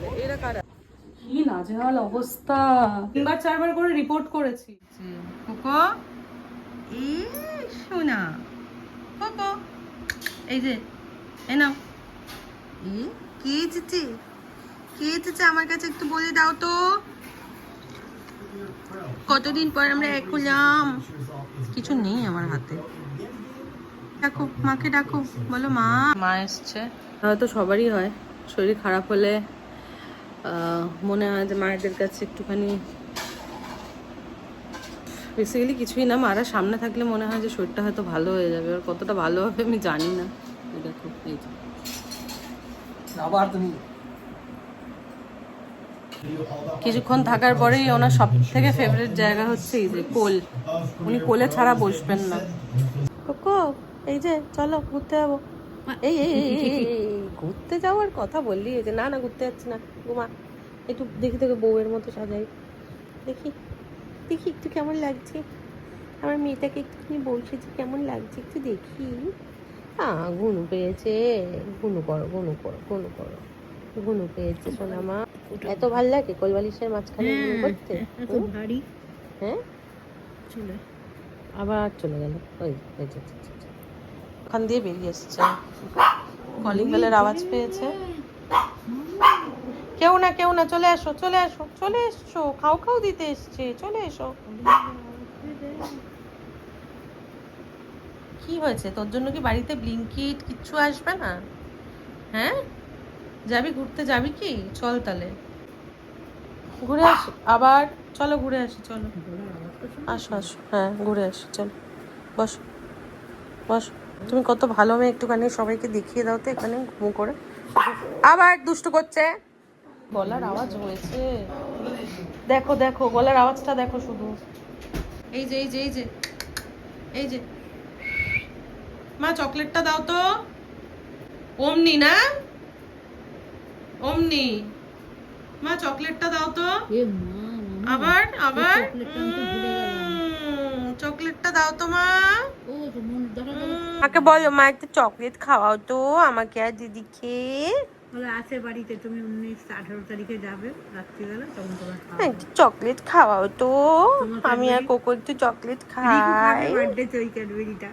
তাহলে এরা কারা? কি নাজেহাল অবস্থা, 3-4বার করে রিপোর্ট করেছি। কোকো এই সোনা কোকো, এই যে এ নাও। কে এসেছে, কে এসেছে আমার কাছে একটু বলে দাও তো। কতদিন পর আমরা এক হলাম। কিছু নেই আমার হাতে। ডাকো মাকে, ডাকো, বলো মা। মা এসছে। হয়তো সবারই হয়, শরীর খারাপ হলে মনে হয় যে মায়েদের কাছে একটুখানি, বেসিক্যালি কিছুই না, মারা সামনে থাকলে মনে হয় যে শরীরটা হয়তো ভালো হয়ে যাবে। আর কতটা ভালো হবে আমি জানি না। দেখো এই যে আবার তুমি কিছুক্ষণ থাকার পরেই ওনার সব থেকে ফেভারিট জায়গা হচ্ছে এই যে কোল। উনি কোলে ছাড়া বসবেন না। কোকো এই যে চলো ঘুরতে যাবো। এই ঘুরতে যাওয়ার কথা বললি, এই যে না না ঘুরতে যাচ্ছি না, ঘুমা। একটু দেখি তোকে বউয়ের মতো সাজাই, দেখি দেখি একটু কেমন লাগছে আমার মেয়েটাকে, একটুখানি বলছে কেমন লাগছে একটু দেখি। ঘুনু পেয়েছে, ঘুনু করো ঘুনু করো ঘুনু করো, ঘুনু পেয়েছে সোনা মা। এত ভাল লাগে কোলবালিশের মাঝখানে ঘুনু করতে। হ্যাঁ চলে আবার চলে গেল। ওই ওখান দিয়ে বেরিয়ে এসছে, কলিং বেলের আওয়াজ পেয়েছে। কেউ না কেউ না, চলে আসো চলে আসো চলে এসছো, খাও খাও দিতে এসছে, চলে এসো। কি হয়েছে তোর জন্য? কি বাড়িতে ব্লিঙ্কিট কিচ্ছু আসবে না? হ্যাঁ যাবি ঘুরতে, যাবি কি? চল তাহলে ঘুরে আসি আবার, চলো ঘুরে আসি, চলো আসো আসো, হ্যাঁ ঘুরে আসি, চলো বসো বসো। তুমি কত ভালো মেয়ে, একটুখানি সবাইকে দেখিয়ে দাও তো এখানে ঘুমু করে। আবার দুষ্টু করছে। গলার আওয়াজ হয়েছে, দেখো দেখো গলার আওয়াজটা দেখো শুধু। এই যে এই যে এই যে এই যে, মা চকলেটটা দাও তো। অমনি না, অমনি মা চকলেটটা দাও তো। আবার আবার চকলেটটা দাও তো মা। আমাকে বলো মা একটা চকলেট খাওয়াও তো আমাকে আর দিদিকে। আছে বাড়িতে, তুমি 19-18 তারিখে যাবে রাত্রিবেলা, তখন তোমার একটু চকলেট খাওয়াও তো, আমি আর কোকো একটু চকলেট খাই। বার্থডে তো ওই ক্যাডবেরিটা,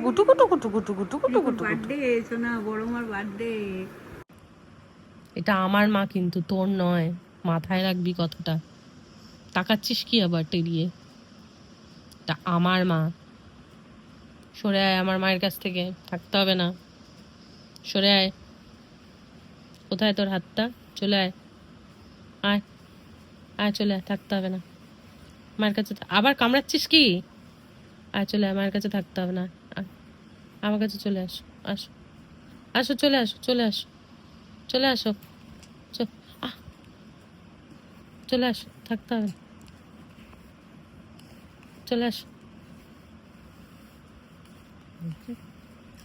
গুটু গুটু গুটু গুটু গুটু গুটু গুটু। বার্থডে শোনা, বড় মার বার্থডে। এটা আমার মা কিন্তু তোর নয়, মাথায় রাখবি কথাটা। তাকাচ্ছিস কি আবার টেরিয়ে? এটা আমার মা। সরে আয় আমার মায়ের কাছ থেকে, থাকতে হবে না, সরে আয়। কোথায় তোর হাতটা? চলে আয়, আয় আয় চলে আয়, থাকতে হবে না মায়ের কাছে। আবার কামড়াচ্ছিস কি? আয় চলে আয়, মায়ের কাছে থাকতে হবে না, আমার কাছে চলে আসো, আসো আসো, চলে আসো চলে আসো চলে আসো, চলে আসো, থাকতে হবে না, চলে আসো।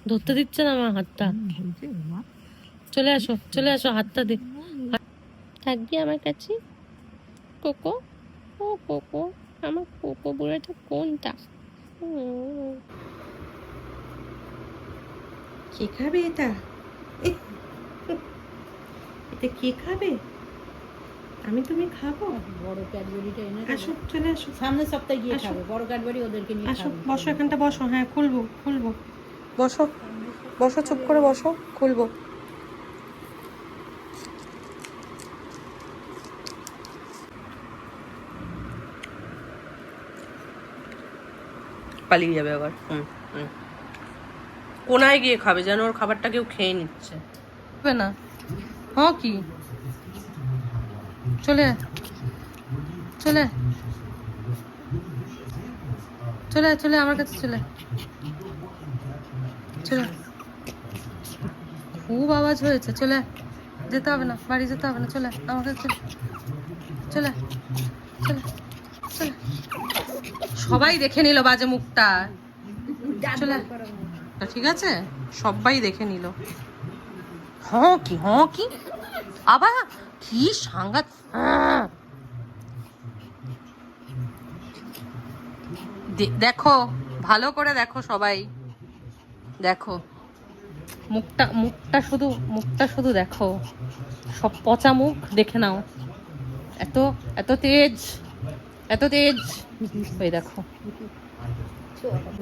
ধরতে দিচ্ছে না মা হাতটা, চলে আসো চলে আসো, হাতটা দে। থাকবি আমার কাছে কোকো? ও কোকো, আমার কোকো বুড়াটা কোনটা? কে খাবে এটা? এটা কে খাবে? আমি তুমি খাবো? বড় ক্যাডবেরিটা এনে আসো চলে আসো, সামনের সপ্তাহে গিয়ে খাবে বড় ক্যাডবেরি, ওদেরকে নিয়ে আসো বসো এখানটা বসো। হ্যাঁ খুলবো খুলবো, বসো বসো চুপ করে বসো, খুলবো। পালিয়ে যাবে আবার। কোনায় গিয়ে খাবে যেন ওর খাবারটা কেউ খেয়ে নিচ্ছে না। হ্যাঁ কি চলে চলে চলে চলে আমার কাছে চলে চলে। খুব আওয়াজ হয়েছে, চলে যেতে হবে না, বাড়ি যেতে হবে না, চলে আমার কাছে চলে চলে চলে। সবাই দেখে নিল বাজে মুখটা, চলে ঠিক আছে, সবাই দেখে নিল। হ্যাঁ কি আবার কি সাংঘাত। দেখো ভালো করে দেখো সবাই, দেখো মুখটা শুধু দেখো, সব পচা মুখ, দেখে নাও। এত এত তেজ, এত তেজ। ওই দেখো,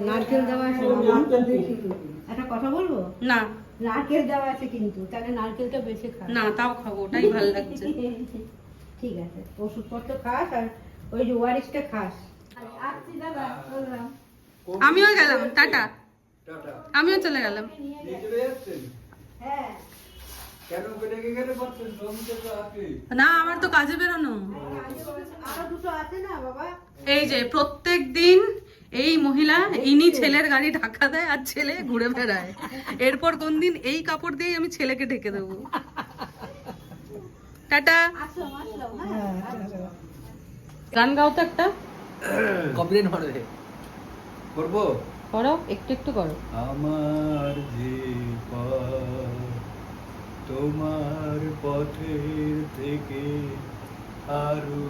নারকেল দেওয়া আছে। একটা কথা বলবো, না নারকেল দেওয়া আছে কিন্তু, তাহলে নারকেলটা বেশি খা। না তাও খাবো, ওটাই ভালো লাগছে। ঠিক আছে, ওষুধপত্র খাস আর ওই যে ওয়ারিসটা খাস। আসছি দাদা, বললাম। আমিও গেলাম, টাটা। আমিও চলে গেলাম। হ্যাঁ, না আমার তো কাজে বেরোনো। আরো দুটো আছে না বাবা। এই যে প্রত্যেক দিন এই মহিলা ইনি ছেলের গাড়ি ঢাকা দেয় আর ছেলে ঘুরে বেড়ায়। এরপর কোন দিন এই কাপড় দিয়ে আমি ছেলেকে ঢেকে দেবো। টাটা। আসলাম আসলাম, হ্যাঁ। গান গাও তো একটা। কপিরাইট মারবে, করবো? করো, একটু একটু করো। আমার যে পথ তোমার পথের থেকে আরো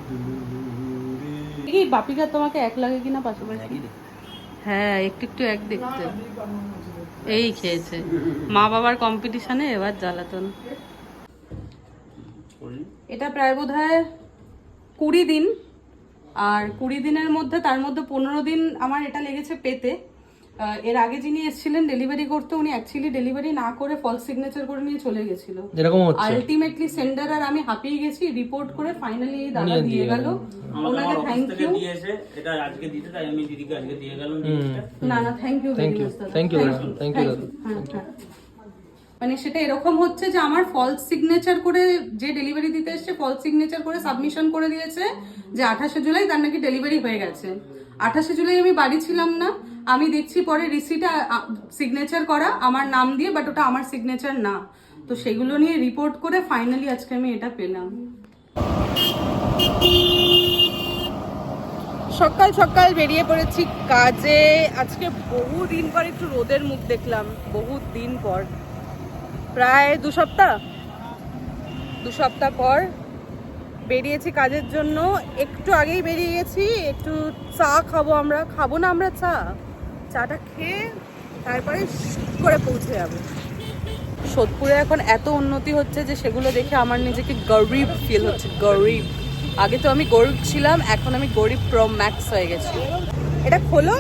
দূরে। কি বাপিকা তোমাকে এক লাগে কিনা পাশাপাশি? হ্যাঁ, একটু একটু এক দেখতে। এই খেয়েছে মা বাবার কম্পিটিশনে, এবার জ্বালাতন। এটা প্রায় বোধহয় 20 দিন, আর 20 দিনের মধ্যে তার মধ্যে 15 দিন আমার এটা লেগেছে পেতে। এর আগে যিনি এসেছিলেন ডেলিভারি করতে, উনি অ্যাকচুয়ালি ডেলিভারি না করে ফলস সিগনেচার করে নিয়ে চলে গেছিল। যেরকম হচ্ছে আলটিমেটলি সেন্ডার আর আমি হাঁপিয়ে গেছি, রিপোর্ট করে ফাইনালি দাদা দিয়ে গেল। ওনাকে থ্যাংক ইউ। এটা আজকে দিতে, তাই আমি দিদিকে আজকে দিয়ে গেলাম। না না, থ্যাংক ইউ ভেরি মাচ দাদা, থ্যাংক ইউ থ্যাংক ইউ। মানে সেটা এরকম হচ্ছে যে আমার ফলস সিগনেচার করে, যে ডেলিভারি দিতে এসছে ফলস সিগনেচার করে সাবমিশন করে দিয়েছে যে 28শে জুলাই তার নাকি ডেলিভারি হয়ে গেছে। 28শে জুলাই আমি বাড়ি ছিলাম না, আমি দেখছি পরে রিসিটে সিগনেচার করা আমার নাম দিয়ে, বাট ওটা আমার সিগনেচার না। তো সেগুলো নিয়ে রিপোর্ট করে ফাইনালি আজকে আমি এটা পেলাম। সকাল সকাল বেরিয়ে পড়েছি কাজে। আজকে বহুদিন পর একটু রোদের মুখ দেখলাম, বহুত দিন পর, প্রায় 2 সপ্তাহ পর বেরিয়েছি কাজের জন্য। একটু আগেই বেরিয়ে গেছি, একটু চা খাবো। আমরা খাবো না, আমরা চাটা খেয়ে তারপরে করে পৌঁছে যাবো। সোদপুরে এখন এত উন্নতি হচ্ছে যে সেগুলো দেখে আমার নিজেকে গরিব ফিল হচ্ছে, গরিব। আগে তো আমি গরিব ছিলাম, এখন আমি গরিব প্রো ম্যাক্স হয়ে গেছি। এটা খোলো,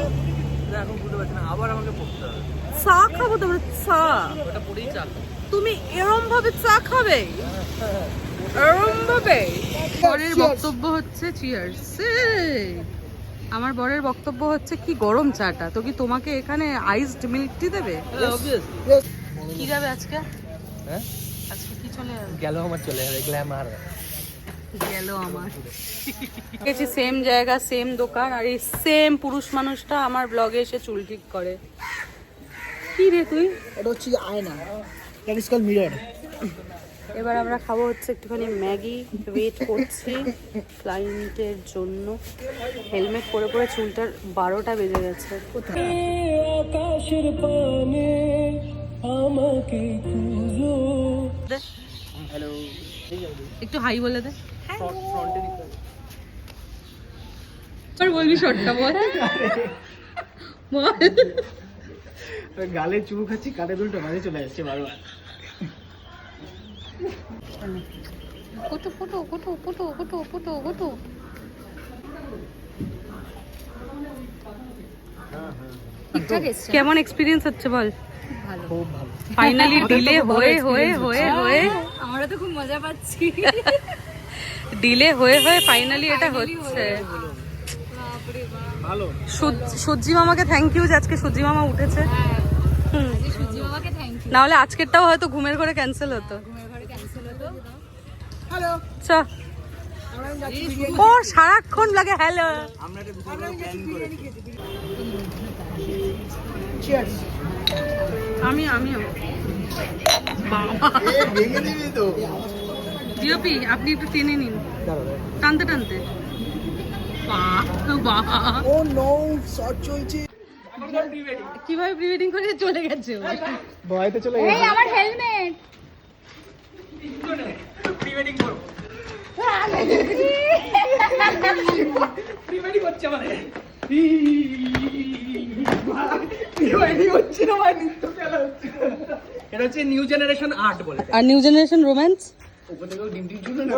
এখন বুঝতে পারছি না, আবার আমাকে পড়তে হবে। চা খাবো তোমরা, চা। ওটা পড়েই চাপ। তুমি এরম ভাবে চা খাবে? এরম ভাবে? বরের বক্তব্য হচ্ছে চিয়ার্স। আমার বরের বক্তব্য হচ্ছে কি গরম চাটা, তো কি তোমাকে এখানে আইসড মিল্ক টি দেবে? কি যাবে আজকে? হ্যাঁ, আজকে কি চলে যাবে? গেল আমার, চলে যাবে গ্ল্যামার। গেল আমার। গেছি সেম জায়গা, সেম দোকান, আর এই সেম পুরুষ মানুষটা আমার ব্লগে এসে চুল ঠিক করে। কি রে তুই? এটা হচ্ছে আয়না, দ্যাট ইজ কল্ড মিরর। এবার আমরা খাবো হচ্ছে একটুখানি ম্যাগি। ওয়েট করছি ক্লায়েন্টের জন্য। হেলমেট পরে পরে চুলটার 12টা বেজে গেছে। আকাশের পানে আমাকে খুঁজো। হ্যালো, একটু হাই বলে দে। আর বলবি শর্টটা বল। বল। গালে চুমু খাচ্ছি, কানে দুলটা মাঝে চলে যাচ্ছে বারবার। Photo photo photo photo photo photo photo. কেমন এক্সপিরিয়েন্স হচ্ছে বল? খুব ভালো। ফাইনালি ডিলে হয়ে হয়ে হয়ে হয়ে আমরা তো খুব মজা পাচ্ছি। ডিলে হয়ে হয়ে ফাইনালি এটা হচ্ছে। ভালো। সূর্যি মামাকে থ্যাংক ইউ যে আজকে সূর্যি মামা উঠেছে। সূর্যি মামাকে থ্যাংক ইউ। না হলে আজকেরটাও হয়তো ঘুমের ঘরে ক্যান্সেল হতো। হ্যালো। চ। ও সারাক্ষণ লাগে হ্যালো। আমরা একটা প্ল্যান করেছি। আমিও ভেঙে দিবি তো। ডিওপি আপনি একটু টেনে নিন, টানতে টানতে। ও নো, শর্ট চলছে। কিভাবে প্রি ওয়েডিং করে চলে গেছে? ভয়তে চলে গেছে। এই আমার হেলমেট। প্রি ওয়েডিং করব। প্রি ওয়েডিং হচ্ছে মানে। প্রি ওয়েডিং হচ্ছে না, মানে নৃত্য খেলা হচ্ছে। এটা হচ্ছে নিউ জেনারেশন আর্ট বলে। আর নিউ জেনারেশন রোম্যান্স ওপর থেকেও ডিম ডিম চুলে না।